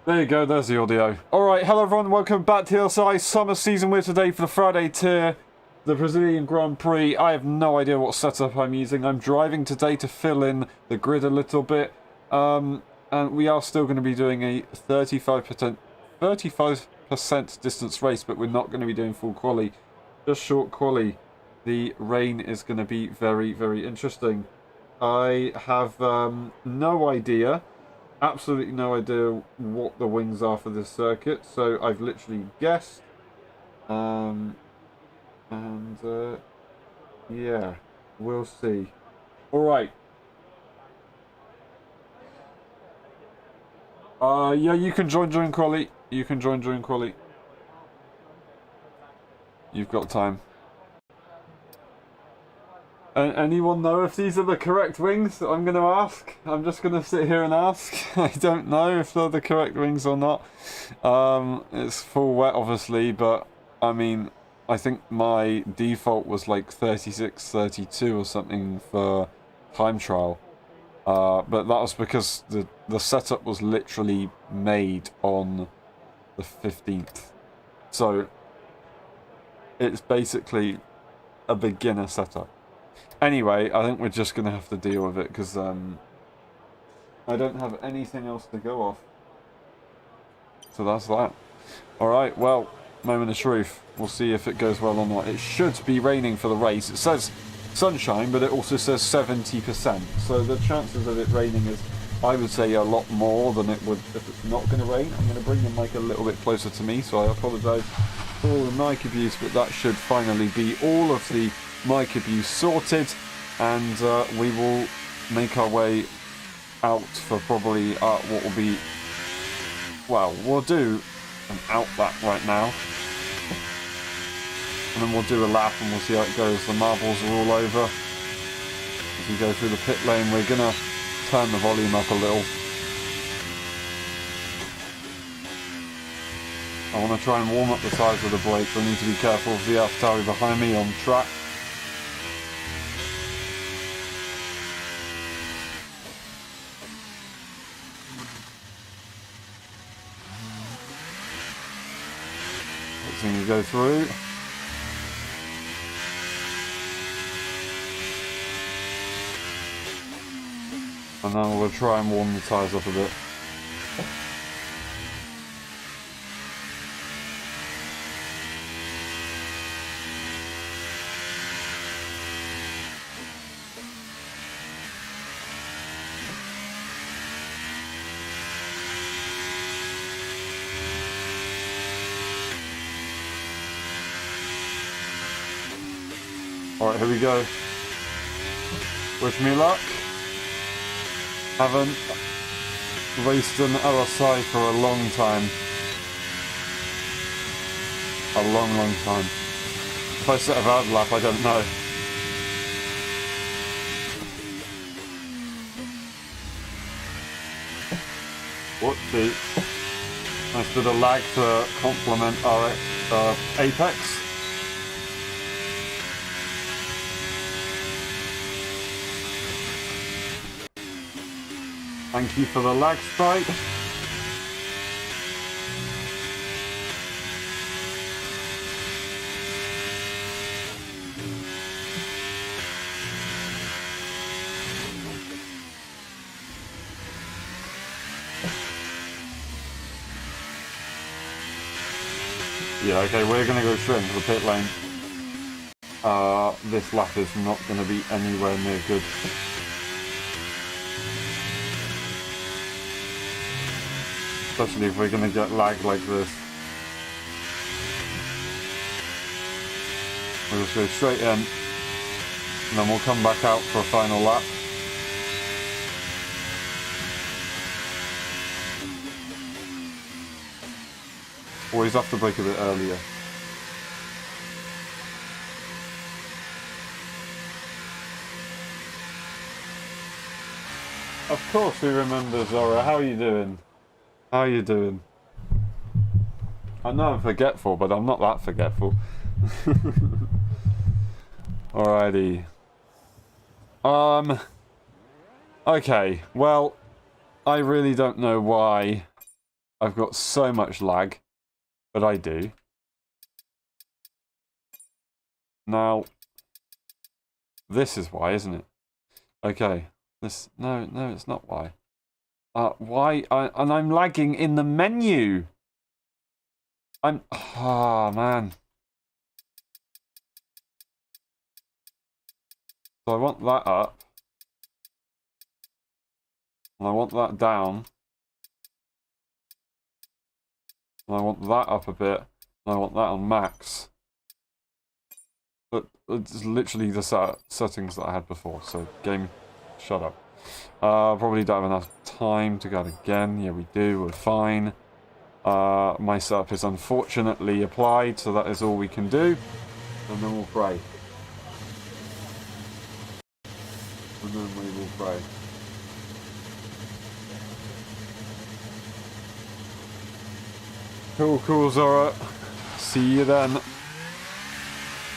There you go, there's the audio. Alright, hello everyone, welcome back to LSI Summer Season. We're today for the Friday tier, the Brazilian Grand Prix. I have no idea what setup I'm using. I'm driving today to fill in the grid a little bit. And we are still going to be doing a 35% distance race, but we're not going to be doing full quali, just short quali. The rain is going to be very, very interesting. I have no idea. Absolutely no idea what the wings are for this circuit, so I've literally guessed. Yeah, we'll see. Alright. Yeah, you can join during quali. You can join during quali. You've got time. Anyone know if these are the correct wings? I'm going to ask. I'm just going to sit here and ask. I don't know if they're the correct wings or not. It's full wet, obviously, but I mean, I think my default was like 36, 32 or something for time trial. But that was because the setup was literally made on the 15th. So it's basically a beginner setup. Anyway, I think we're just going to have to deal with it because I don't have anything else to go off. So that's that. Alright, well, moment of truth. We'll see if it goes well or not. It should be raining for the race. It says sunshine, but it also says 70%. So the chances of it raining is, I would say, a lot more than it would if it's not going to rain. I'm going to bring the mic a little bit closer to me, so I apologise for all the mic abuse, but that should finally be all of the mic abuse sorted, and we will make our way out for probably what will be, well, we'll do an out lap right now, and then we'll do a lap and we'll see how it goes. The marbles are all over. As we go through the pit lane, we're gonna turn the volume up a little. I want to try and warm up the tyres with the brakes. I need to be careful of the AlphaTauri behind me on track. You go through. And then we'll try and warm the tyres up a bit. Alright, here we go. Wish me luck. Haven't raced an LSI for a long time. A long, long time. If I set a bad lap, I don't know. Whoopsie. Nice bit of lag to complement our apex. Thank you for the lag spike. Yeah, okay, we're going to go straight into the pit lane. This lap is not going to be anywhere near good. Especially if we're going to get lag like this. We'll just go straight in, and then we'll come back out for a final lap. Always have to brake a bit earlier. Of course we remember, Zora. How are you doing? How are you doing? I know I'm forgetful, but I'm not that forgetful. Alrighty. Okay, well, I really don't know why I've got so much lag, but I do. Now, this is why, isn't it? Okay, this, no, it's not why. Why, and I'm lagging in the menu. Oh man. So I want that up. And I want that down. And I want that up a bit. And I want that on max. But it's literally the settings that I had before. So game, shut up. Probably don't have enough time to go again. Yeah, we do. We're fine. My setup is unfortunately applied, so that is all we can do. And then we'll pray. And then we will pray. Cool, Zora. See you then.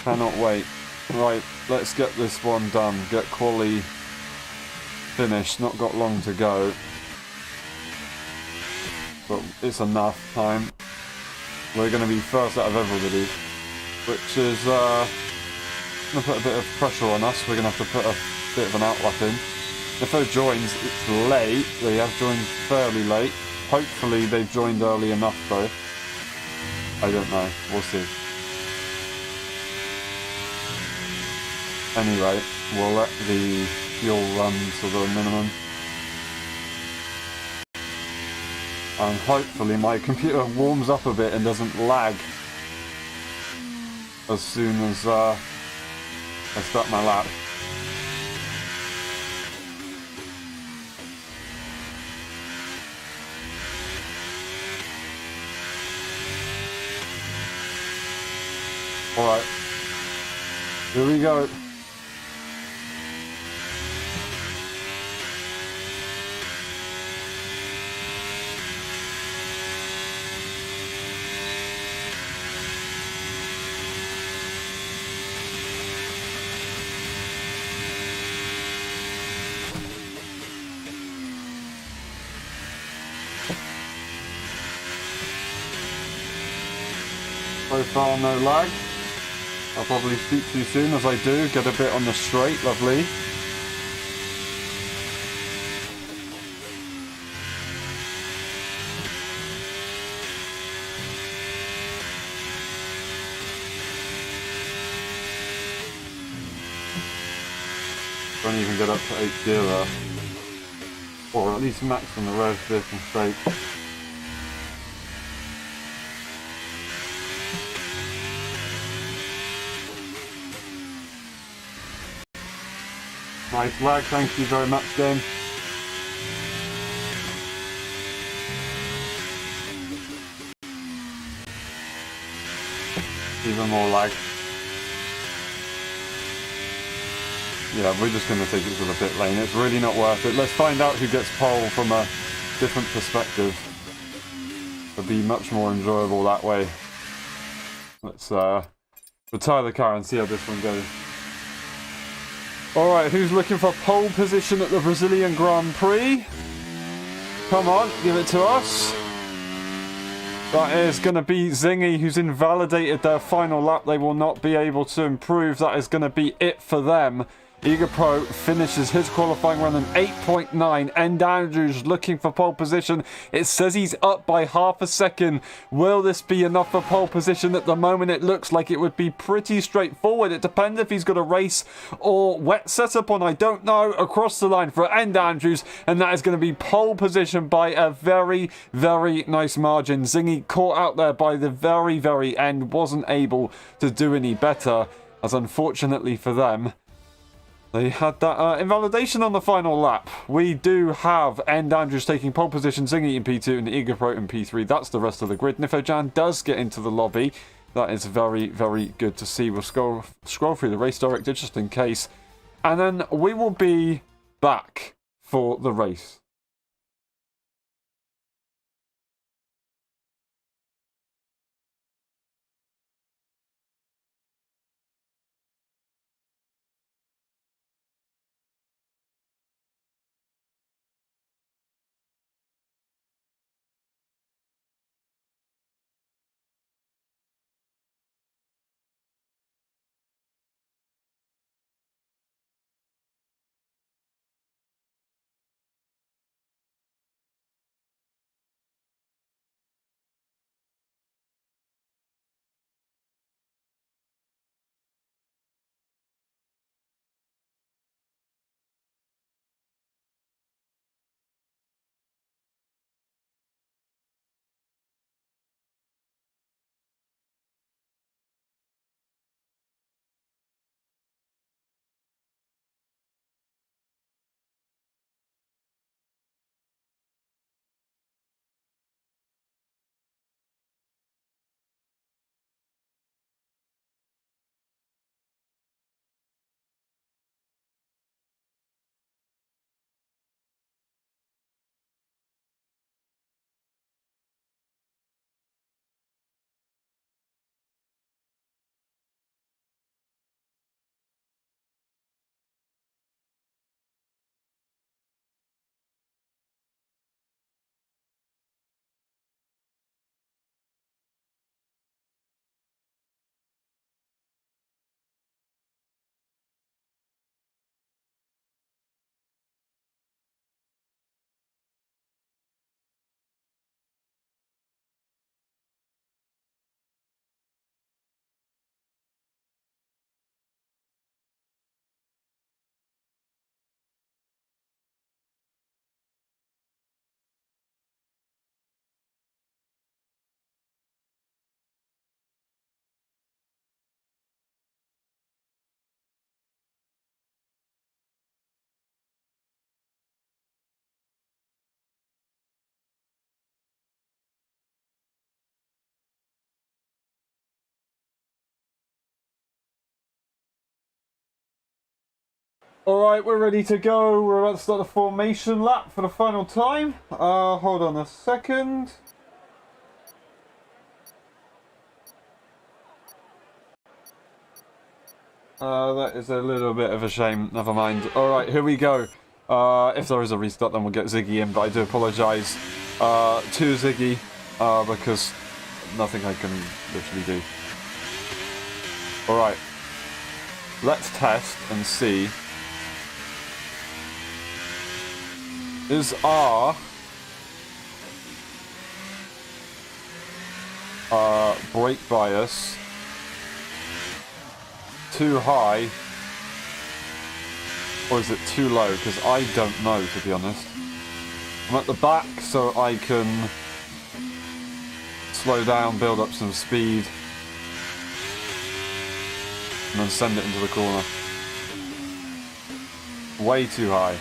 Cannot wait. Right, let's get this one done. Get quali finished. Not got long to go. But it's enough time. We're going to be first out of everybody. Which is going to put a bit of pressure on us. We're going to have to put a bit of an outlap in. If they joins, it's late. They have joined fairly late. Hopefully they've joined early enough though. I don't know. We'll see. Anyway, we'll let the fuel run to the minimum. And hopefully my computer warms up a bit and doesn't lag as soon as I start my lap. Alright. Here we go. So far no lag. I'll probably speak to you soon as I do. Get a bit on the straight, lovely. Don't even get up to 8th gear there. Or at least max on the rev, bit and straight. Nice lag, thank you very much, game. Even more lag. Yeah, we're just going to take it to the pit lane. It's really not worth it. Let's find out who gets pole from a different perspective. It'll be much more enjoyable that way. Let's retire the car and see how this one goes. Alright, who's looking for pole position at the Brazilian Grand Prix? Come on, give it to us. That is going to be Zingy, who's invalidated their final lap. They will not be able to improve. That is going to be it for them. Eager Pro finishes his qualifying run in 8.9. End Andrews looking for pole position. It says he's up by half a second. Will this be enough for pole position? At the moment it looks like it would be pretty straightforward. It depends if he's got a race or wet setup on, I don't know. Across the line for End Andrews, and that is going to be pole position by a very, very nice margin. Zingy caught out there by the very, very end. Wasn't able to do any better, as unfortunately for them, they had that invalidation on the final lap. We do have End Andrews taking pole position, Zingy in P2 and Eager Pro in P3. That's the rest of the grid. Nifojan does get into the lobby. That is very, very good to see. We'll scroll through the race director just in case. And then we will be back for the race. Alright, we're ready to go. We're about to start the formation lap for the final time. Hold on a second. That is a little bit of a shame. Never mind. Alright, here we go. If there is a restart, then we'll get Ziggy in, but I do apologise to Ziggy, because nothing I can literally do. Alright. Let's test and see. Is our brake bias too high, or is it too low? Because I don't know, to be honest. I'm at the back so I can slow down, build up some speed, and then send it into the corner. Way too high.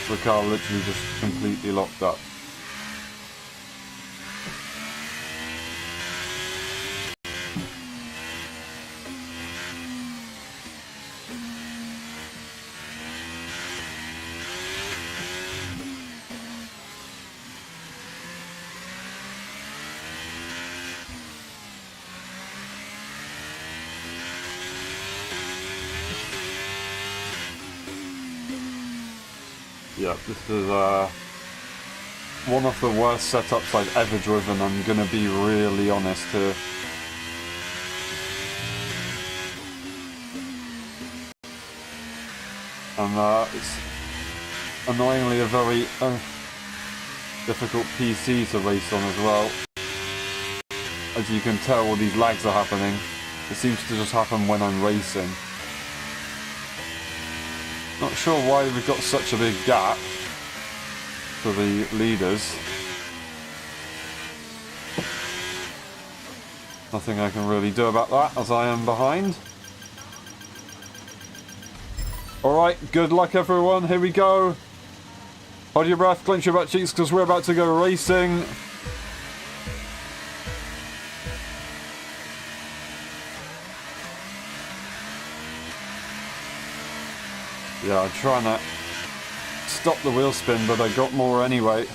The car literally just completely locked up. Yeah, this is one of the worst setups I've ever driven, I'm gonna be really honest here. And it's annoyingly a very difficult PC to race on as well. As you can tell, all these lags are happening. It seems to just happen when I'm racing. Not sure why we've got such a big gap for the leaders. Nothing I can really do about that, as I am behind. Alright, good luck everyone, here we go. Hold your breath, clench your butt cheeks, because we're about to go racing. Yeah, I'm trying to stop the wheel spin, but I got more anyway.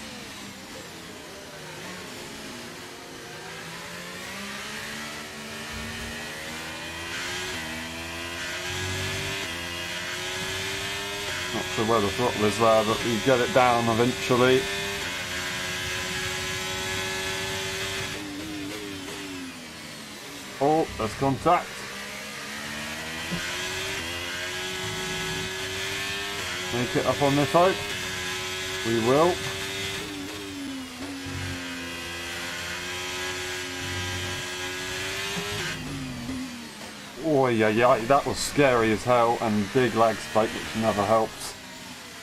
Not sure where the throttle is there, but we get it down eventually. Oh, there's contact. Make it up on this hope. We will. Oh yeah, that was scary as hell, and big lag spike, which never helps.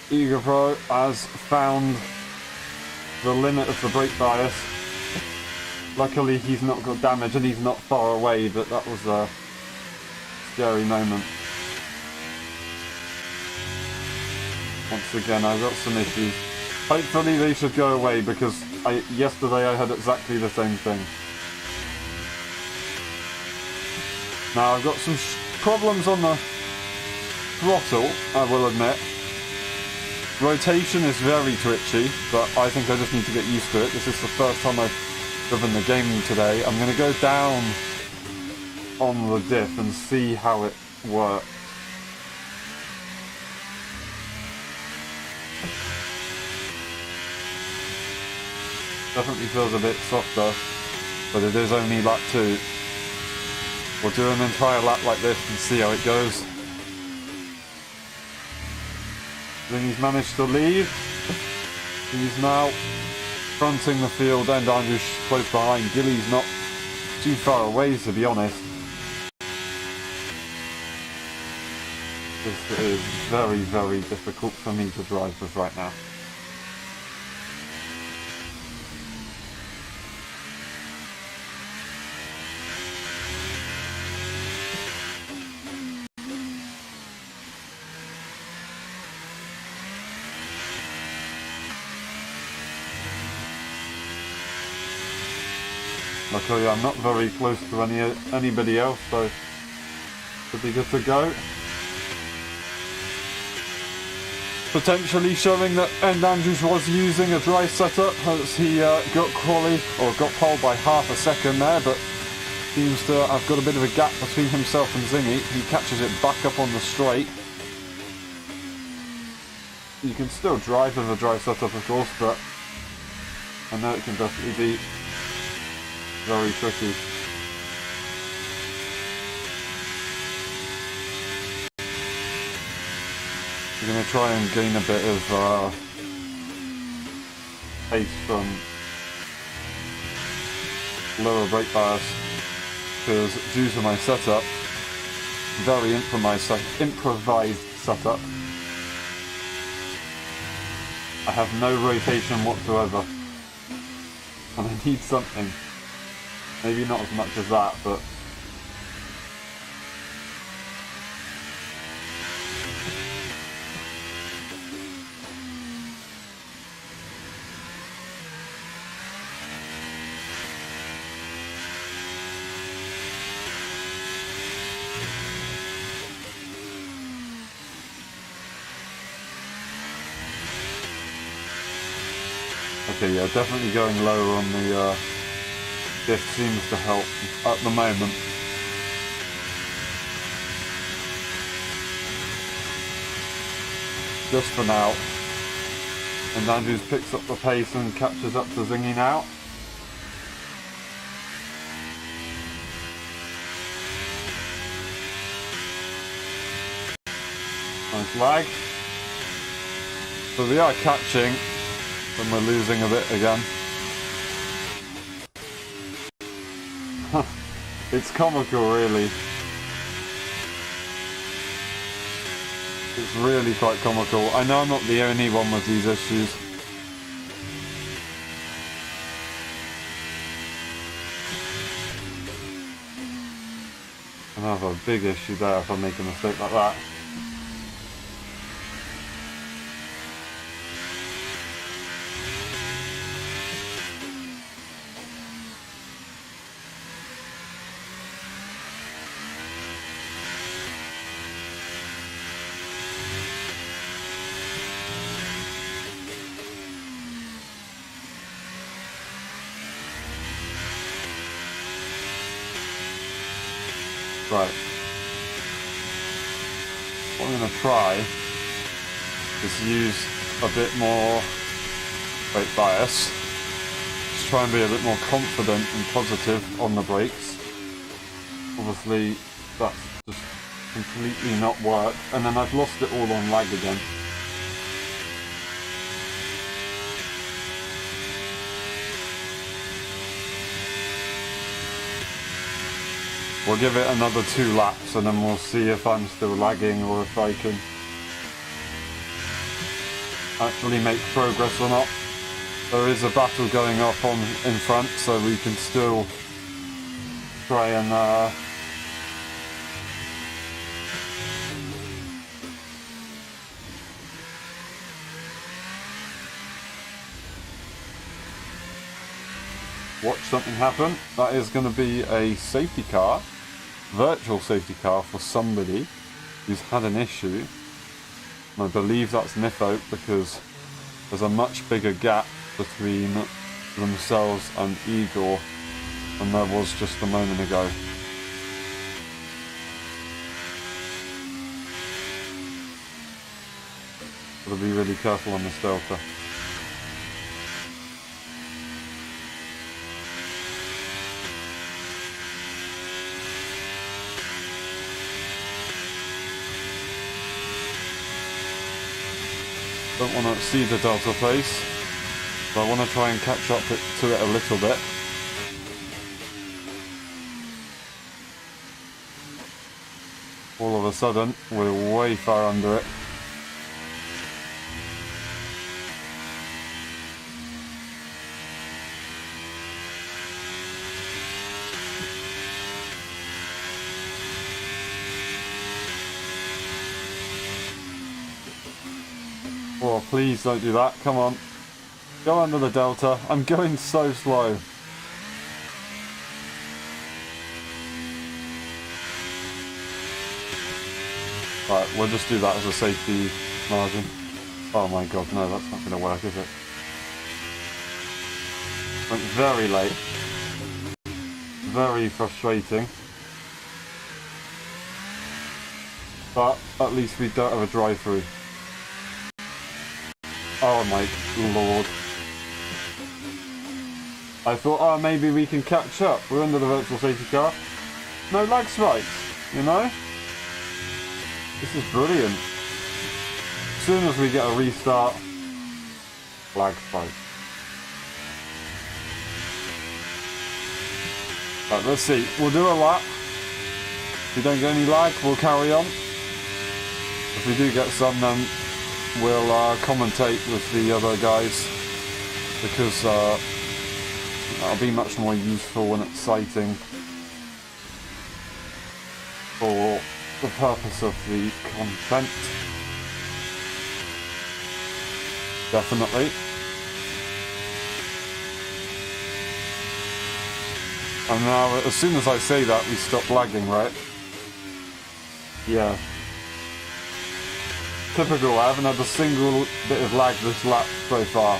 Eager Pro has found the limit of the brake bias. Luckily he's not got damage and he's not far away, but that was a scary moment. Once again, I've got some issues. Hopefully they should go away, because yesterday I had exactly the same thing. Now I've got some problems on the throttle, I will admit. Rotation is very twitchy, but I think I just need to get used to it. This is the first time I've driven the game today. I'm going to go down on the diff and see how it works. Definitely feels a bit softer, but it is only lap 2. We'll do an entire lap like this and see how it goes. Then he's managed to leave. He's now fronting the field, and Andrew's close behind. Gilly's not too far away, to be honest. This is very, very difficult for me to drive with right now. Luckily I'm not very close to anybody else, so Should be good to go. Potentially showing that End Andrews was using a dry setup as he got quali or got pole by half a second there, but seems to have got a bit of a gap between himself and Zingy. He catches it back up on the straight. You can still drive with a dry setup, of course, but I know it can definitely be very tricky. We're going to try and gain a bit of pace from lower brake bias, because due to my setup, very improvised setup, I have no rotation whatsoever, and I need something. Maybe not as much as that, but okay, yeah, definitely going lower on the diff seems to help at the moment. Just for now. And Andrews picks up the pace and catches up to Zingy now. Nice lag. So we are catching, and we're losing a bit again. It's comical, really. It's really quite comical. I know I'm not the only one with these issues. I have a big issue there if I make a mistake like that. Right. What I'm going to try is use a bit more brake bias. Just try and be a bit more confident and positive on the brakes. Obviously, that's just completely not worked. And then I've lost it all on lag again. We'll give it another 2 laps and then we'll see if I'm still lagging or if I can actually make progress or not. There is a battle going up on in front, so we can still try and watch something happen. That is going to be a safety car, virtual safety car for somebody who's had an issue. And I believe that's Nifo because there's a much bigger gap between themselves and Igor than there was just a moment ago. Gotta be really careful on this delta. Don't want to exceed the delta pace, but I want to try and catch up to it a little bit. All of a sudden, we're way far under it. Oh, please don't do that. Come on. Go under the delta. I'm going so slow. Right, we'll just do that as a safety margin. Oh my god, no, that's not going to work, is it? Went very late. Very frustrating. But at least we don't have a drive-through. Oh my lord. I thought, oh, maybe we can catch up. We're under the virtual safety car. No lag spikes, you know? This is brilliant. As soon as we get a restart, lag spike. Right, let's see. We'll do a lap. If we don't get any lag, we'll carry on. If we do get some, then we'll commentate with the other guys, because that'll be much more useful and exciting for the purpose of the content. Definitely. And now, as soon as I say that, we stop lagging, right? Yeah. Typical, I haven't had a single bit of lag this lap so far.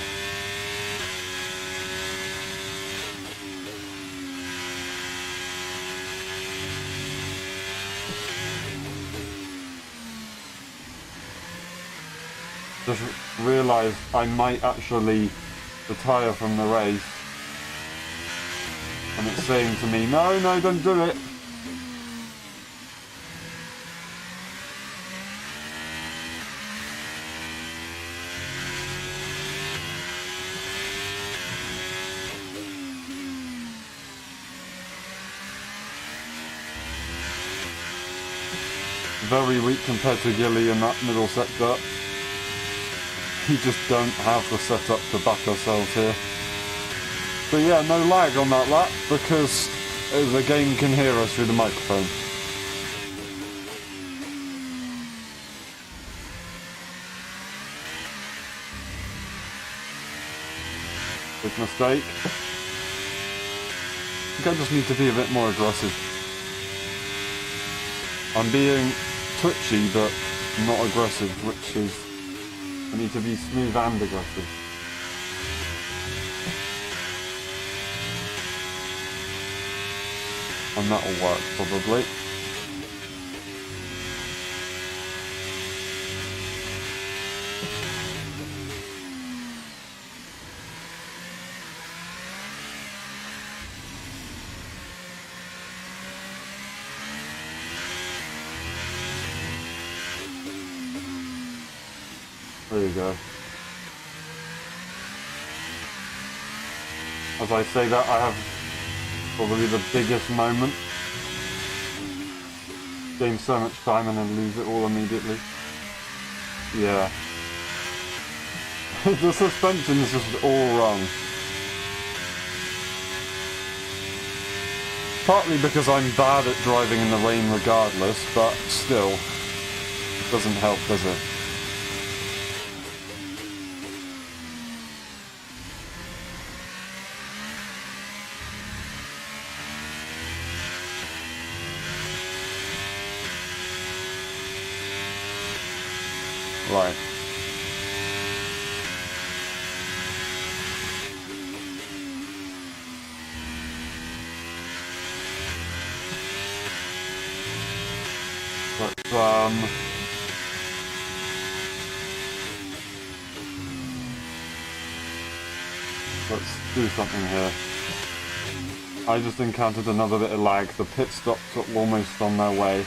Just realised I might actually retire from the race. And it's saying to me, no, don't do it. Very weak compared to Gilly in that middle sector. We just don't have the setup to back ourselves here. But yeah, no lag on that lap because the game can hear us through the microphone. Big mistake. I think I just need to be a bit more aggressive. I'm being twitchy but not aggressive, which is, I need to be smooth and aggressive. And that'll work, probably. There you go. As I say that, I have probably the biggest moment. Gain so much time and then lose it all immediately. Yeah. The suspension is just all wrong. Partly because I'm bad at driving in the rain regardless, but still, it doesn't help, does it? Right. Let's do something here. I just encountered another bit of lag. The pit stops are almost on their way.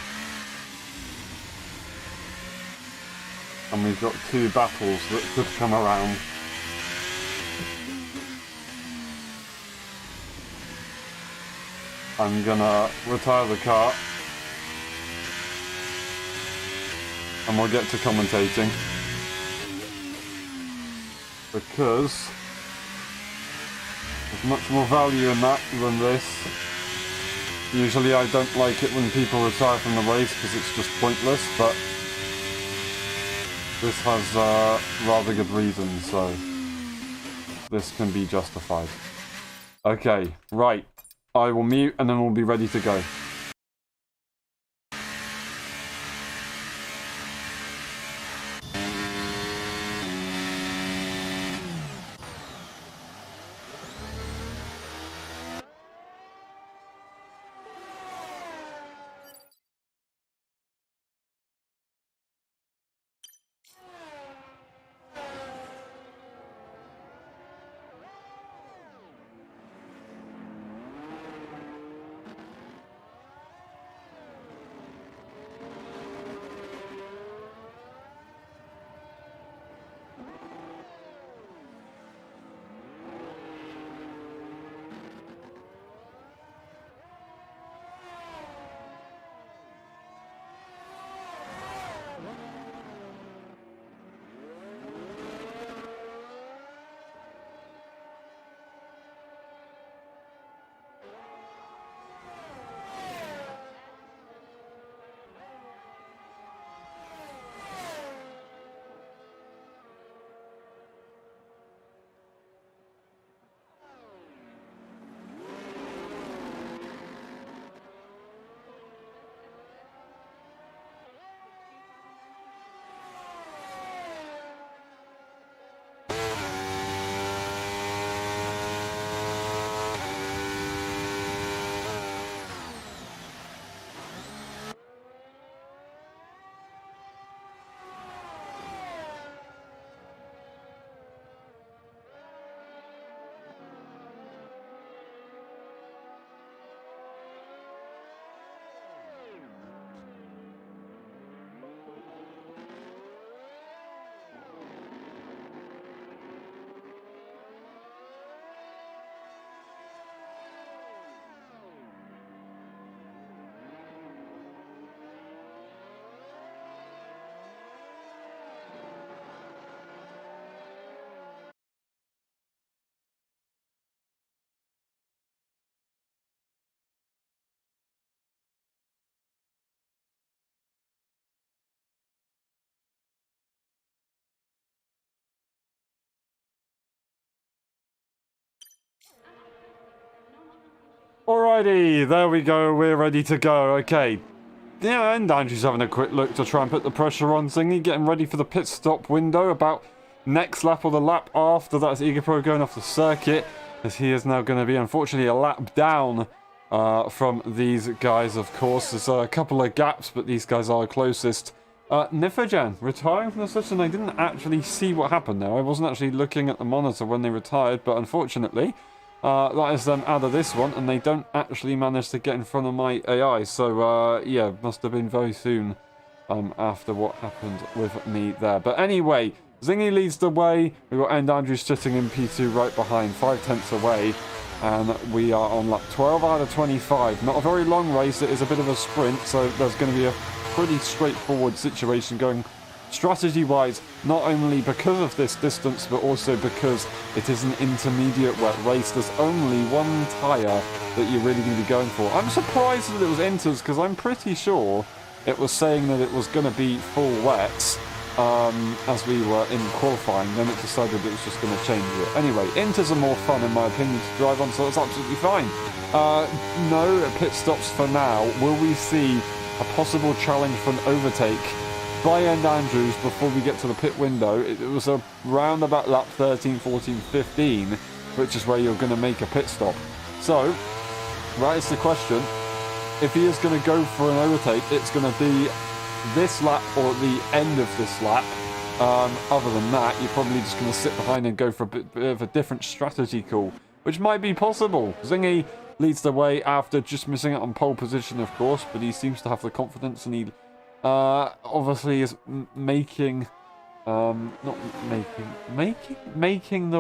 And we've got two battles that could come around. I'm gonna retire the car. And we'll get to commentating. Because there's much more value in that than this. Usually I don't like it when people retire from the race because it's just pointless, but this has rather good reasons, so this can be justified. Okay, right. I will mute and then we'll be ready to go. Alrighty, there we go. We're ready to go. Okay. Yeah, and Andrew's having a quick look to try and put the pressure on Zingy, getting ready for the pit stop window about next lap or the lap after. That's EagerPro going off the circuit, as he is now going to be, unfortunately, a lap down from these guys, of course. There's a couple of gaps, but these guys are closest. Nifojan retiring from the session. I didn't actually see what happened there. I wasn't actually looking at the monitor when they retired, but unfortunately, that is them out of this one, and they don't actually manage to get in front of my AI. So, yeah, must have been very soon after what happened with me there. But anyway, Zingy leads the way. We've got End Andrews sitting in P2 right behind, 5 tenths away. And we are on lap 12 out of 25. Not a very long race. It is a bit of a sprint, so there's going to be a pretty straightforward situation going strategy-wise, not only because of this distance, but also because it is an intermediate wet race. There's only one tyre that you're really going to be going for. I'm surprised that it was inters, because I'm pretty sure it was saying that it was going to be full wets as we were in qualifying. Then it decided it was just going to change it. Anyway, inters are more fun, in my opinion, to drive on, so it's absolutely fine. No pit stops for now. Will we see a possible challenge for an overtake by End Andrews before we get to the pit window? It was around about lap 13, 14, 15, which is where you're going to make a pit stop. So, that is the question. If he is going to go for an overtake, it's going to be this lap or the end of this lap. Other than that, you're probably just going to sit behind and go for a bit of a different strategy call, which might be possible. Zingy leads the way after just missing out on pole position, of course, but he seems to have the confidence, and he obviously is making the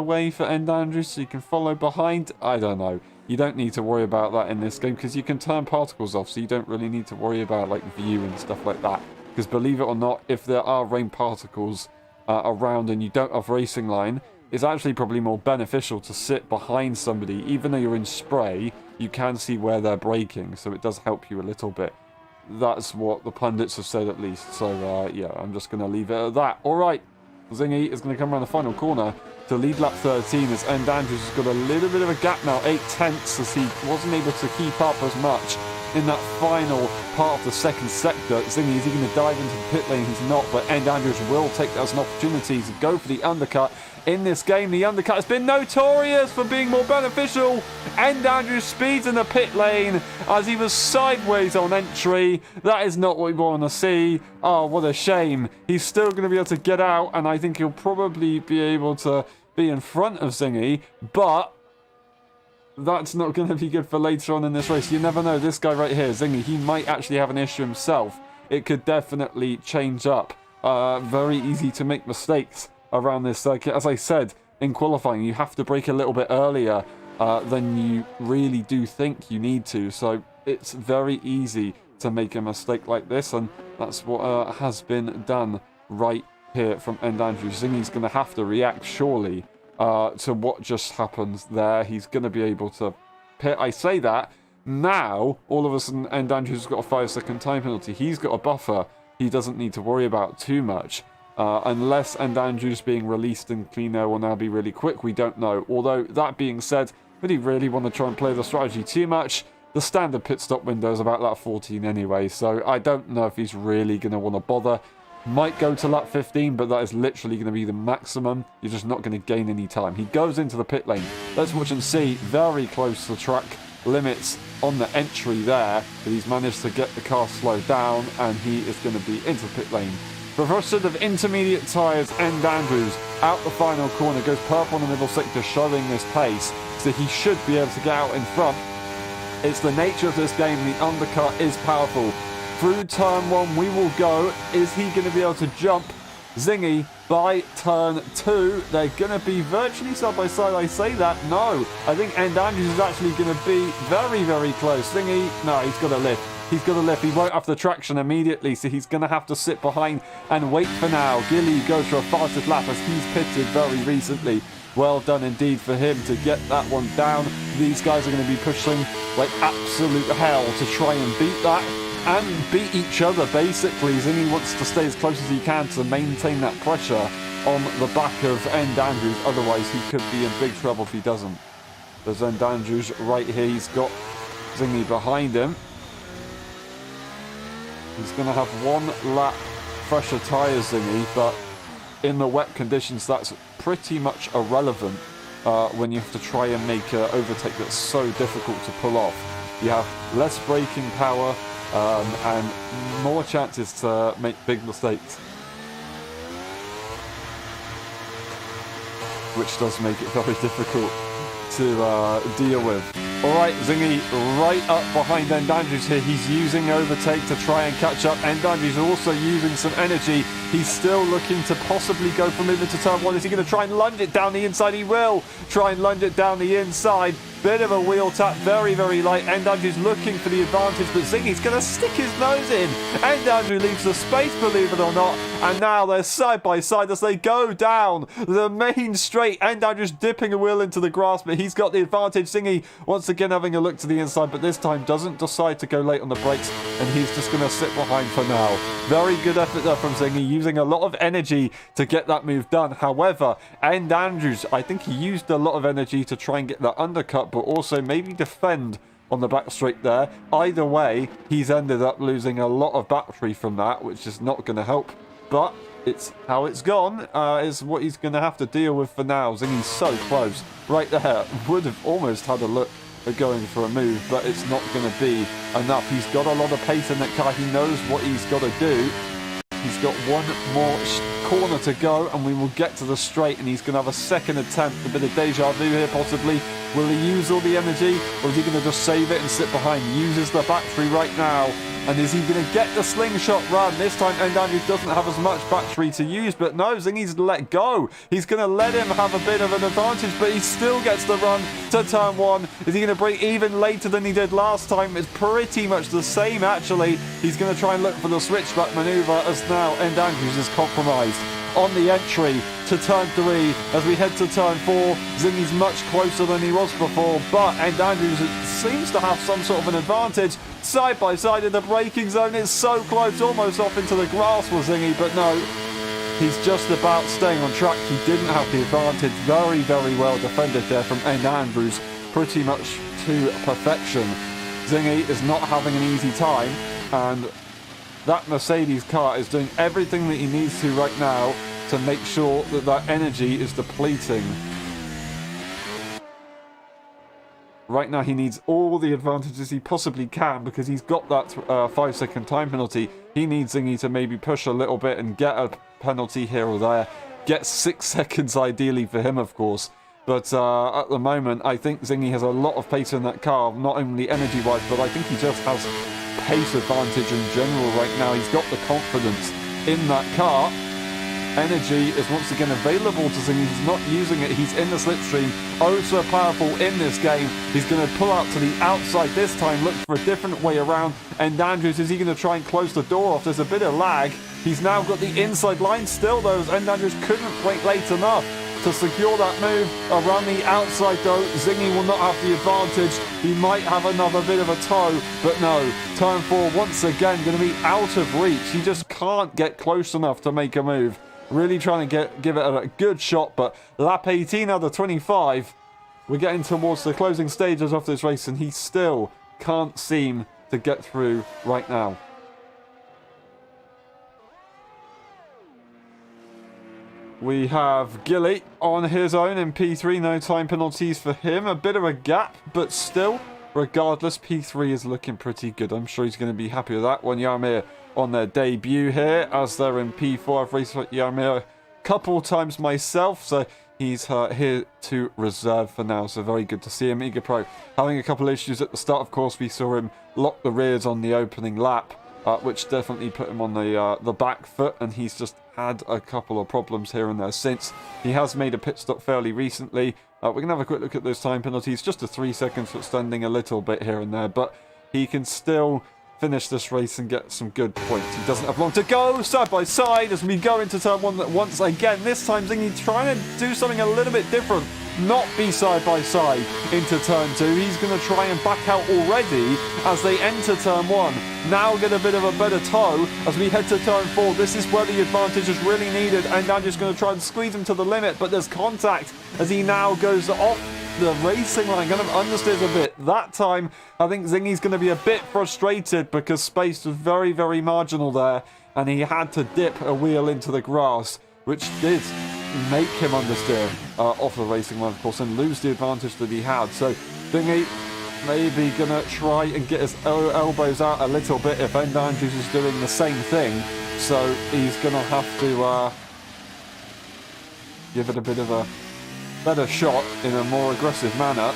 way for End Andrews so you can follow behind. I don't know. You don't need to worry about that in this game because you can turn particles off, so you don't really need to worry about like view and stuff like that. Because believe it or not, if there are rain particles around and you don't have racing line, it's actually probably more beneficial to sit behind somebody. Even though you're in spray, you can see where they're braking, so it does help you a little bit. That's what the pundits have said, at least. So, yeah, I'm just going to leave it at that. All right, Zingy is going to come around the final corner to lead lap 13 as End Andrews has got a little bit of a gap now, 8 tenths, as he wasn't able to keep up as much in that final part of the second sector. Zingy, is he going to dive into the pit lane? He's not, but End Andrews will take that as an opportunity to go for the undercut. In this game, the undercut has been notorious for being more beneficial. End Andrews speeds in the pit lane as he was sideways on entry. That is not what we want to see. Oh, what a shame. He's still going to be able to get out, and I think he'll probably be able to be in front of Zingy, but that's not going to be good for later on in this race. You never know. This guy right here, Zingy, he might actually have an issue himself. It could definitely change up. Very easy to make mistakes around this circuit. As I said, in qualifying, you have to brake a little bit earlier than you really do think you need to. So it's very easy to make a mistake like this, and that's what has been done right here from End Andrews. Zingy's going to have to react, surely, to what just happened there. He's going to be able to pit. I say that. Now, all of a sudden, End Andrews has got a 5-second time penalty. He's got a buffer he doesn't need to worry about too much. Unless End Andrews being released and clean air will now be really quick, we don't know. Although, that being said, would he really want to try and play the strategy too much? The standard pit stop window is about lap 14 anyway, so I don't know if he's really going to want to bother. Might go to lap 15, but that is literally going to be the maximum. You're just not going to gain any time. He goes into the pit lane. Let's watch and see. Very close to track limits on the entry there, but he's managed to get the car slowed down, and he is going to be into the pit lane. For a set of intermediate tyres, End Andrews out the final corner, goes purple in the middle sector, showing this pace, so he should be able to get out in front. It's the nature of this game. The undercut is powerful. Through turn 1 we will go. Is he going to be able to jump Zingy by turn 2? They're going to be virtually side by side. I say that. No. I think End Andrews is actually going to be very, very close. Zingy, no, he's got a lift. He's got a lift. He won't have the traction immediately, so he's going to have to sit behind and wait for now. Gilly goes for a fastest lap as he's pitted very recently. Well done indeed for him to get that one down. These guys are going to be pushing like absolute hell to try and beat that and beat each other, basically. Zingy wants to stay as close as he can to maintain that pressure on the back of End Andrews. Otherwise, he could be in big trouble if he doesn't. There's End Andrews right here. He's got Zingy behind him. He's going to have 1 lap fresher tyres, Zingy, but in the wet conditions, that's pretty much irrelevant when you have to try and make an overtake that's so difficult to pull off. You have less braking power and more chances to make big mistakes, which does make it very difficult to deal with. Alright, Zingy right up behind End Andrews here. He's using overtake to try and catch up. End Andrews also using some energy. He's still looking to possibly go from moving to turn 1. Is he going to try and lunge it down the inside? He will try and lunge it down the inside. Bit of a wheel tap, very, very light. End Andrews looking for the advantage, but Zingy's going to stick his nose in. End Andrew leaves the space, believe it or not, and now they're side by side as they go down the main straight. End Andrews dipping a wheel into the grass, but he's got the advantage. Zingy once again having a look to the inside, but this time doesn't decide to go late on the brakes, and he's just going to sit behind for now. Very good effort there from Zingy, using a lot of energy to get that move done. However, End Andrews, I think he used a lot of energy to try and get that undercut, but also maybe defend on the back straight there. Either way, he's ended up losing a lot of battery from that, which is not going to help. But it's how it's gone, is what he's going to have to deal with for now. Zingy's so close. Right there. Would have almost had a look at going for a move, but it's not going to be enough. He's got a lot of pace in that car. He knows what he's got to do. He's got one more corner to go, and we will get to the straight, and he's going to have a second attempt. A bit of deja vu here, possibly. Will he use all the energy, or is he going to just save it and sit behind? Uses the battery right now. And is he going to get the slingshot run? This time, End Andrews doesn't have as much battery to use, but no, Zingy's let go. He's going to let him have a bit of an advantage, but he still gets the run to turn 1. Is he going to break even later than he did last time? It's pretty much the same, actually. He's going to try and look for the switchback maneuver, as now End Andrews is compromised on the entry to turn 3. As we head to turn 4, Zingy's much closer than he was before, but End Andrews seems to have some sort of an advantage. Side by side in the braking zone, it's so close, almost off into the grass for Zingy, but no, he's just about staying on track. He didn't have the advantage. Very, very well defended there from End Andrews, pretty much to perfection. Zingy is not having an easy time, and that Mercedes car is doing everything that he needs to right now to make sure that that energy is depleting. Right now he needs all the advantages he possibly can, because he's got that 5-second time penalty. He needs Zingy to maybe push a little bit and get a penalty here or there. Get 6 seconds ideally for him, of course. But at the moment, I think Zingy has a lot of pace in that car, not only energy-wise, but I think he just has pace advantage in general right now. He's got the confidence in that car. Energy is once again available to Zingy. He's not using it. He's in the slipstream. Oh, so powerful in this game. He's going to pull out to the outside this time, look for a different way around. And Andrews, is he going to try and close the door off? There's a bit of lag. He's now got the inside line still, though, and Andrews couldn't brake late enough to secure that move around the outside, though. Zingy will not have the advantage. He might have another bit of a tow, but no. Turn 4 once again going to be out of reach. He just can't get close enough to make a move. Really trying to give it a good shot, but lap 18 out of 25. We're getting towards the closing stages of this race, and he still can't seem to get through right now. We have Gilly on his own in P3. No time penalties for him. A bit of a gap, but still, regardless, P3 is looking pretty good. I'm sure he's going to be happy with that. When Yarmir on their debut here, as they're in P4. I've raced with Yarmir a couple times myself, so he's here to reserve for now. So very good to see him. Eager Pro having a couple of issues at the start. Of course, we saw him lock the rears on the opening lap, which definitely put him on the back foot, and he's just had a couple of problems here and there since. He has made a pit stop fairly recently. We're going to have a quick look at those time penalties. Just a 3 seconds for standing a little bit here and there, but he can still finish this race and get some good points. He doesn't have long to go. Side by side as we go into turn 1 once again. This time Zingy trying to do something a little bit different. Not be side by side into turn 2. He's going to try and back out already as they enter turn 1. Now get a bit of a better tow as we head to turn 4. This is where the advantage is really needed, and I'm just going to try and squeeze him to the limit, but there's contact as he now goes off the racing line, kind of understeers a bit. That time, I think Zingy's going to be a bit frustrated because space was very, very marginal there, and he had to dip a wheel into the grass, which did make him understeer off the racing line, of course, and lose the advantage that he had. So Zingy maybe going to try and get his elbows out a little bit if End Andrews is doing the same thing. So he's going to have to give it a bit of a better shot in a more aggressive manner.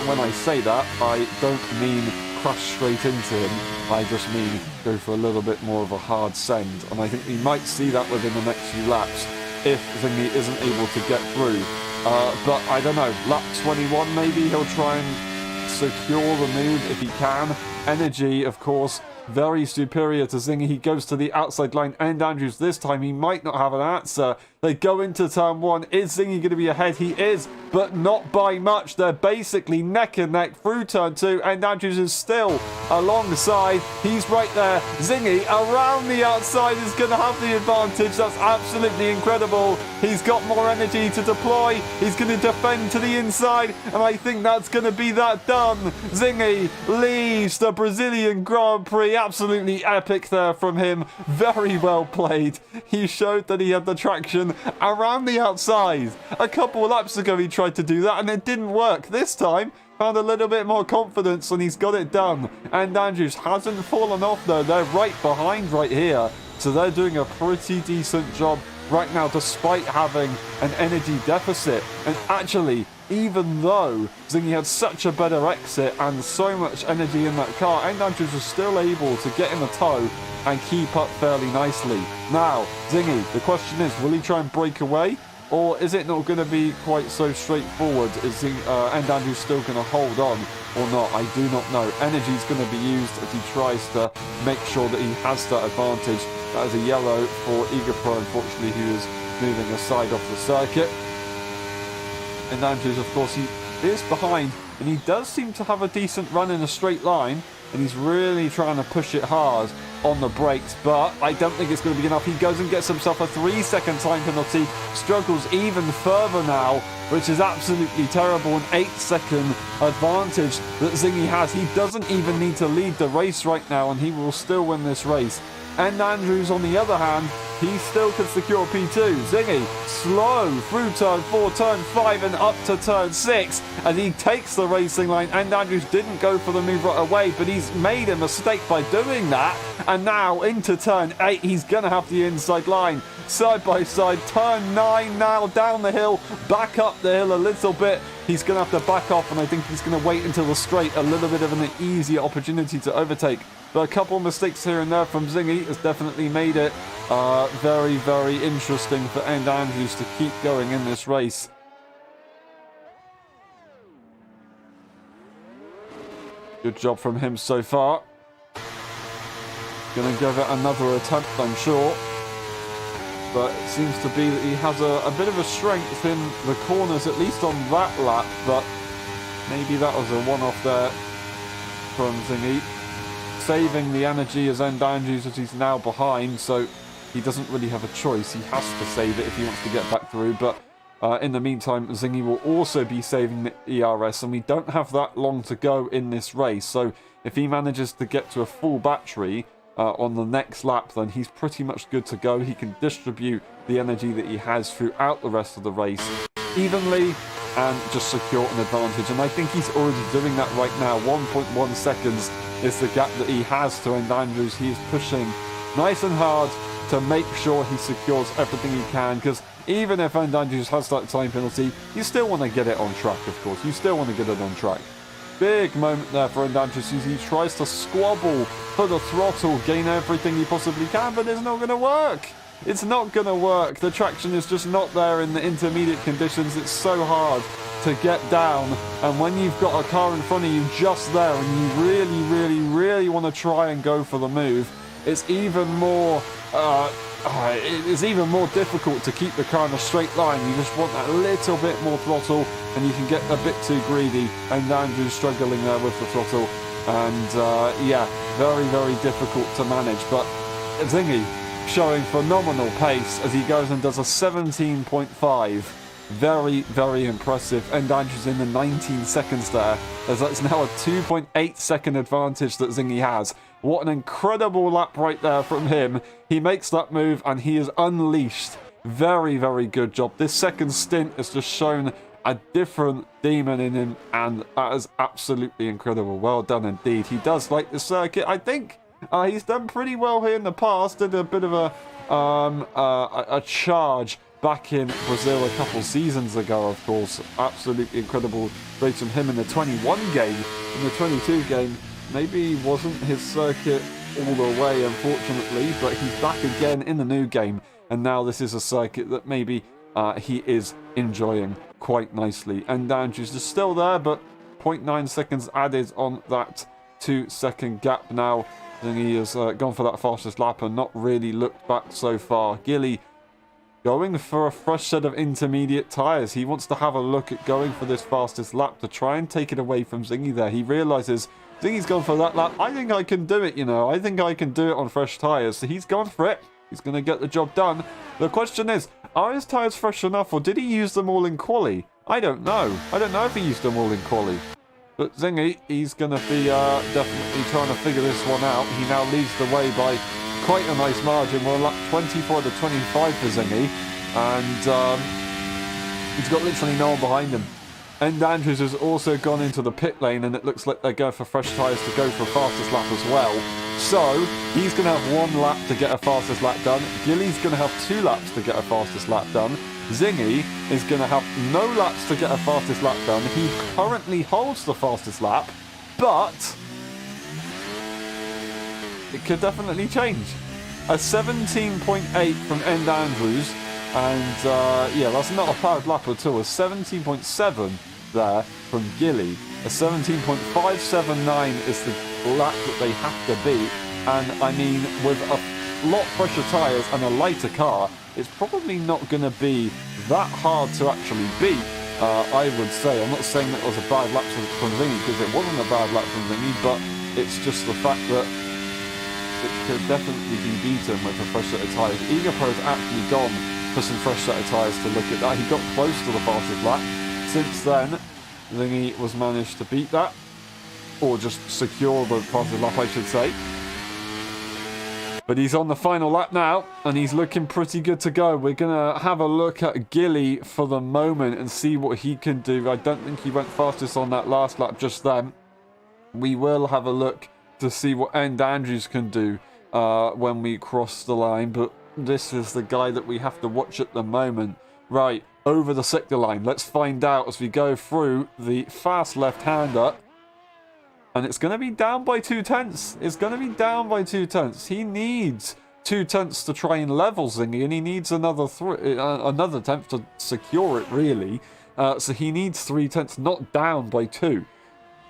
When I say that, I don't mean crash straight into him. I just mean go for a little bit more of a hard send. And I think we might see that within the next few laps if Zingy isn't able to get through. But I don't know, lap 21 maybe he'll try and secure the move if he can. Energy, of course, very superior to Zingy. He goes to the outside line. End Andrews this time, he might not have an answer. They go into turn one. Is Zingy going to be ahead? He is, but not by much. They're basically neck and neck through turn two. End Andrews is still alongside. He's right there. Zingy around the outside is going to have the advantage. That's absolutely incredible. He's got more energy to deploy. He's going to defend to the inside, and I think that's going to be that done. Zingy leads the Brazilian Grand Prix. Absolutely epic there from him. Very well played. He showed that he had the traction around the outside. A couple of laps ago he tried to do that and it didn't work. This time found a little bit more confidence and he's got it done. And Andrews hasn't fallen off though. They're right behind right here, so they're doing a pretty decent job right now despite having an energy deficit. And actually, even though Zingy had such a better exit and so much energy in that car, End Andrews was still able to get in the tow and keep up fairly nicely. Now, Zingy, the question is, will he try and break away? Or is it not going to be quite so straightforward? Is End Andrews still going to hold on or not? I do not know. Energy is going to be used as he tries to make sure that he has that advantage. That is a yellow for Igapro, unfortunately, who is moving aside off the circuit. And Andrews, of course, he is behind, and he does seem to have a decent run in a straight line, and he's really trying to push it hard on the brakes, but I don't think it's going to be enough. He goes and gets himself a 3-second time penalty, struggles even further now, which is absolutely terrible. An 8-second advantage that Zingy has. He doesn't even need to lead the race right now, and he will still win this race. And Andrews, on the other hand, he still could secure P2. Zingy, slow through turn 4, turn 5, and up to turn 6. And he takes the racing line. And Andrews didn't go for the move right away, but he's made a mistake by doing that. And now into turn 8, he's going to have the inside line. Side by side, turn 9 now, down the hill, back up the hill a little bit. He's going to have to back off, and I think he's going to wait until the straight, a little bit of an easier opportunity to overtake. But a couple of mistakes here and there from Zingy has definitely made it very, very interesting for End Andrews to keep going in this race. Good job from him so far. Going to give it another attempt, I'm sure. But it seems to be that he has a bit of a strength in the corners, at least on that lap. But maybe that was a one-off there from Zingy. Saving the energy as End Andrews, as he's now behind, so he doesn't really have a choice. He has to save it if he wants to get back through. But in the meantime, Zingy will also be saving the ERS, and we don't have that long to go in this race. So if he manages to get to a full battery on the next lap, then he's pretty much good to go. He can distribute the energy that he has throughout the rest of the race evenly and just secure an advantage. And I think he's already doing that right now. 1.1 seconds is the gap that he has to End Andrews. He is pushing nice and hard to make sure he secures everything he can, because even if End Andrews has that time penalty, you still want to get it on track, of course. You still want to get it on track. Big moment there for End Andrews as he tries to squabble for the throttle, gain everything he possibly can, but it's not going to work. It's not going to work. The traction is just not there in the intermediate conditions. It's so hard to get down, and when you've got a car in front of you just there and you really, really, really want to try and go for the move, it's even more difficult to keep the car in a straight line. You just want that little bit more throttle, and you can get a bit too greedy. And Andrew's struggling there with the throttle, and yeah, very, very difficult to manage. But Zingy showing phenomenal pace as he goes and does a 17.5 Very, very impressive. And Andrews in the 19 seconds there, as that's now a 2.8 second advantage that Zingy has. What an incredible lap right there from him. He makes that move and he is unleashed. Very, very good job. This second stint has just shown a different demon in him, and that is absolutely incredible. Well done indeed. He does like the circuit. I think he's done pretty well here in the past. Did a bit of a charge back in Brazil a couple seasons ago, of course. Absolutely incredible race from him in the 21 game. In the 22 game, maybe wasn't his circuit all the way, unfortunately, but he's back again in the new game, and now this is a circuit that maybe he is enjoying quite nicely. And Andrews is still there, but 0.9 seconds added on that 2-second gap now. Then he has gone for that fastest lap and not really looked back so far. Gilly going for a fresh set of intermediate tyres. He wants to have a look at going for this fastest lap to try and take it away from Zingy there. He realises Zingy's gone for that lap. I think I can do it, you know. I think I can do it on fresh tyres. So he's gone for it. He's going to get the job done. The question is, are his tyres fresh enough, or did he use them all in quali? I don't know. I don't know if he used them all in quali. But Zingy, he's going to be definitely trying to figure this one out. He now leads the way by quite a nice margin. We're lap 24 to 25 for Zingy. And he's got literally no one behind him. And Andrews has also gone into the pit lane, and it looks like they're going for fresh tyres to go for a fastest lap as well. So, he's going to have 1 lap to get a fastest lap done. Gilly's going to have 2 laps to get a fastest lap done. Zingy is going to have no laps to get a fastest lap done. He currently holds the fastest lap, but it could definitely change. A 17.8 from End Andrews, and yeah, that's not a bad lap at all. A 17.7 there from Gilly. A 17.579 is the lap that they have to beat, and I mean, with a lot fresher tyres and a lighter car, it's probably not going to be that hard to actually beat, I would say. I'm not saying that it was a bad lap from Zingy, because it wasn't a bad lap from Zingy, but it's just the fact that it could definitely be beaten with a fresh set of tyres. Egopro's actually gone for some fresh set of tyres to look at that. He got close to the fastest lap. Since then, Zingy was managed to beat that, or just secure the fastest lap, I should say. But he's on the final lap now, and he's looking pretty good to go. We're going to have a look at Gilly for the moment and see what he can do. I don't think he went fastest on that last lap just then. We will have a look to see what End Andrews can do when we cross the line, but this is the guy that we have to watch at the moment. Right, over the sector line. Let's find out as we go through the fast left-hander. And it's going to be down by 2/10. It's going to be down by 2/10. He needs 2/10 to try and level Zingy, and he needs another attempt to secure it, really. So he needs 3/10, not down by 2.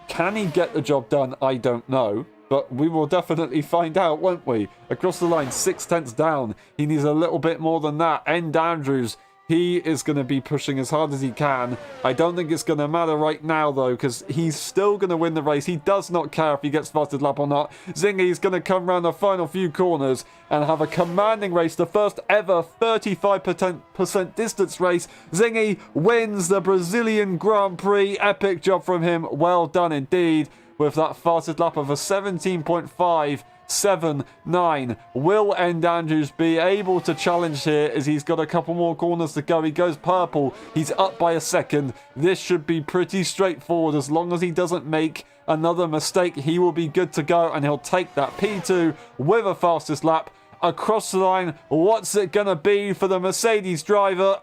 Can he get the job done? I don't know. But we will definitely find out, won't we? Across the line, 6/10 down. He needs a little bit more than that. End Andrews, he is going to be pushing as hard as he can. I don't think it's going to matter right now, though, because he's still going to win the race. He does not care if he gets fastest lap or not. Zingy's going to come around the final few corners and have a commanding race. The first ever 35% distance race. Zingy wins the Brazilian Grand Prix. Epic job from him. Well done indeed. With that fastest lap of a 17.579. Will End Andrews be able to challenge here as he's got a couple more corners to go? He goes purple. He's up by a second. This should be pretty straightforward. As long as he doesn't make another mistake, he will be good to go, and he'll take that P2 with a fastest lap across the line. What's it going to be for the Mercedes driver?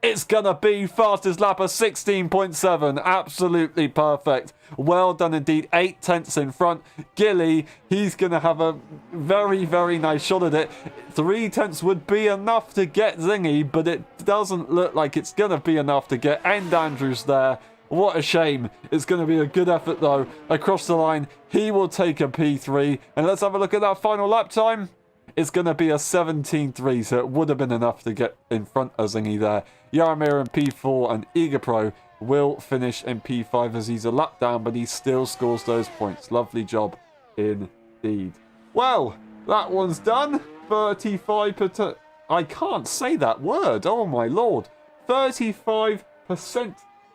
It's going to be fastest lap of 16.7. Absolutely perfect. Well done indeed. 8/10 in front. Gilly, he's going to have a very, very nice shot at it. 3/10 would be enough to get Zingy, but it doesn't look like it's going to be enough to get End Andrews there. What a shame. It's going to be a good effort, though. Across the line, he will take a P3. And let's have a look at that final lap time. It's going to be a 17.3, so it would have been enough to get in front of Zingy there. Jaromir in P4 and Egapro will finish in P5 as he's a lap down, but he still scores those points. Lovely job indeed. Well, that one's done. 35%. I can't say that word. Oh my lord. 35%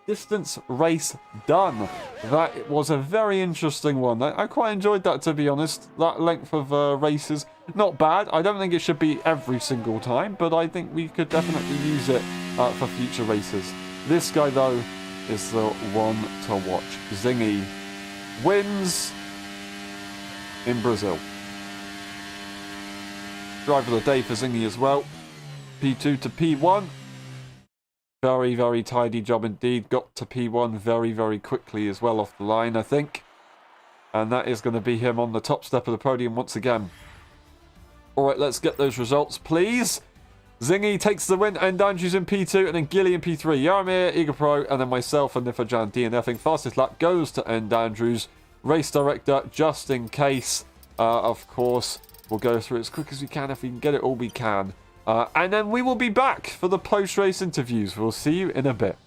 distance race done. That was a very interesting one. I quite enjoyed that, to be honest. That length of races. Not bad. I don't think it should be every single time, but I think we could definitely use it for future races. This guy, though, is the one to watch. Zingy wins in Brazil. Driver of the day for Zingy as well. P2 to P1. Very, very tidy job indeed. Got to P1 very, very quickly as well off the line, I think. And that is going to be him on the top step of the podium once again. Alright, let's get those results, please. Zingy takes the win, and Andrews in P2, and then Gilly in P3. Yaramir, Eager Pro, and then myself and Nifajan DNFing. Fastest lap goes to End Andrews. Race director, just in case, of course, we'll go through it as quick as we can. If we can get it all, we can. And then we will be back for the post-race interviews. We'll see you in a bit.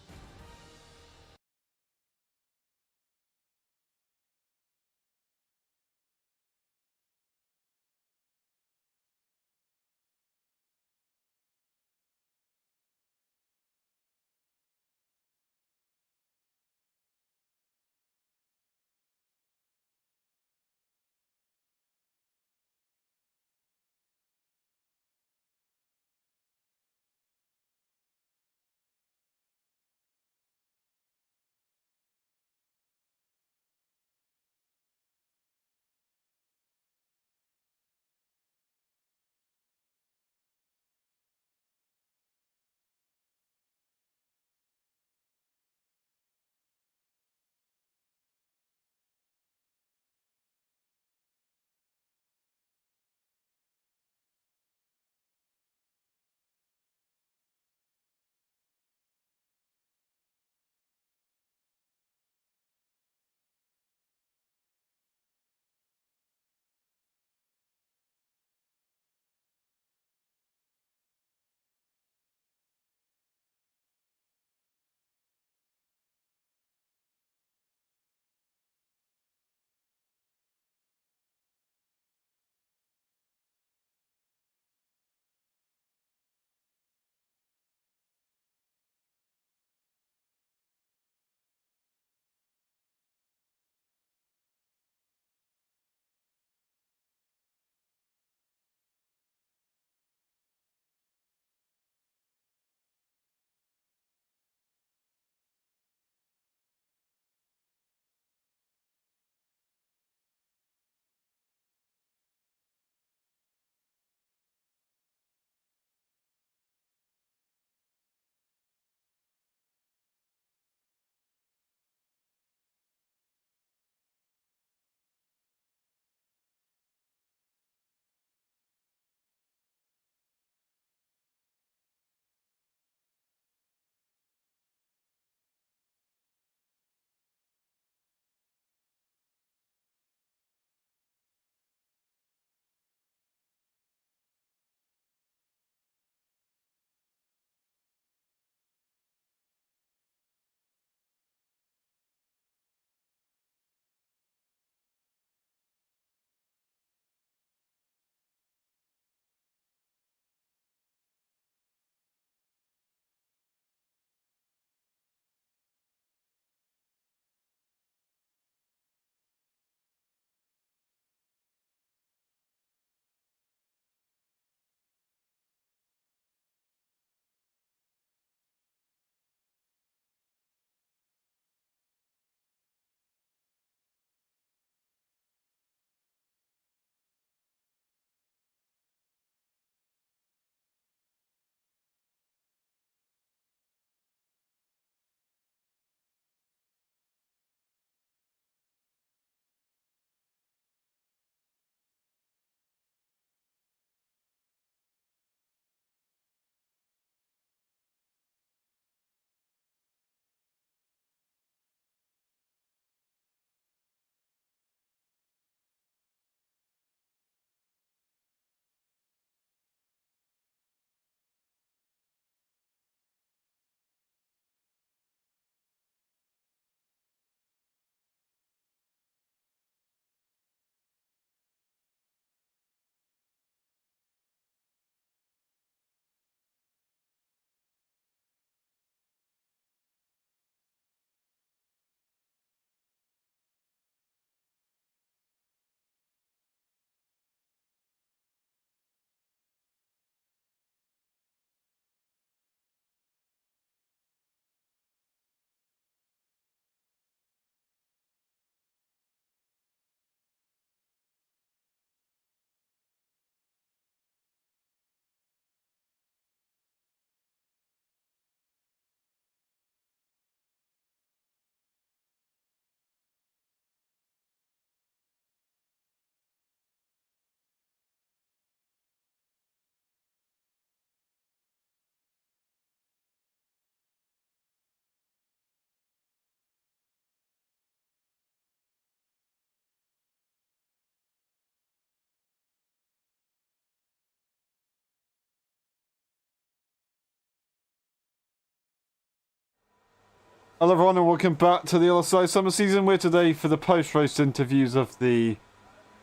Hello everyone and welcome back to the LSI summer season. We're today for the post-race interviews of the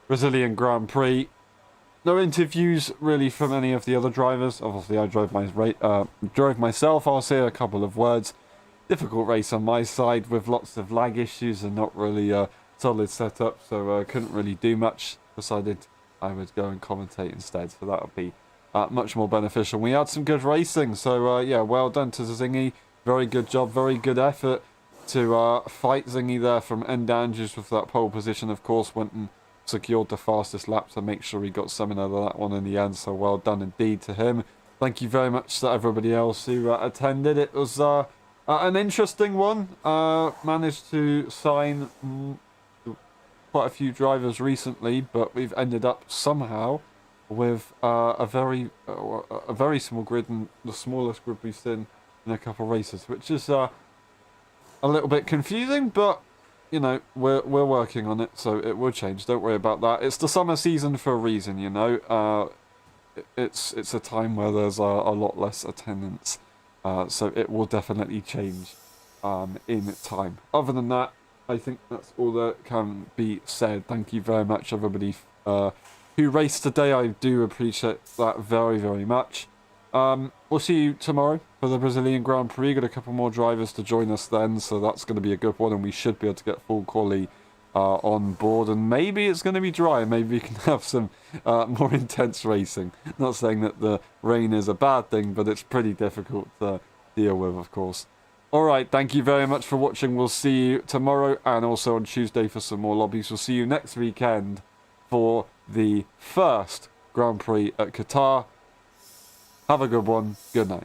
Brazilian Grand Prix. No interviews really from any of the other drivers. Obviously I drove myself. I'll say a couple of words. Difficult race on my side with lots of lag issues and not really a solid setup, so I couldn't really do much. Decided I would go and commentate instead, so that would be much more beneficial. We had some good racing, so yeah, well done to Zingy. Very good job, very good effort to fight Zingy there from end Andrews with that pole position. Of course, went and secured the fastest lap to make sure he got something out of that one in the end, so well done indeed to him. Thank you very much to everybody else who attended. It was an interesting one. Managed to sign quite a few drivers recently, but we've ended up somehow with a very small grid, and the smallest grid we've seen in a couple of races, which is a little bit confusing, but you know, we're working on it, so it will change. Don't worry about that. It's the summer season for a reason, you know. It's a time where there's a lot less attendance, so it will definitely change in time. Other than that, I think that's all that can be said. Thank you very much, everybody who raced today. I do appreciate that very, very much. We'll see you tomorrow for the Brazilian Grand Prix. Got a couple more drivers to join us then, so that's going to be a good one, and we should be able to get full quali on board, and maybe it's going to be dry, maybe we can have some more intense racing. Not saying that the rain is a bad thing, but it's pretty difficult to deal with, of course. Alright, thank you very much for watching. We'll see you tomorrow and also on Tuesday for some more lobbies. We'll see you next weekend for the first Grand Prix at Qatar. Have a good one. Good night.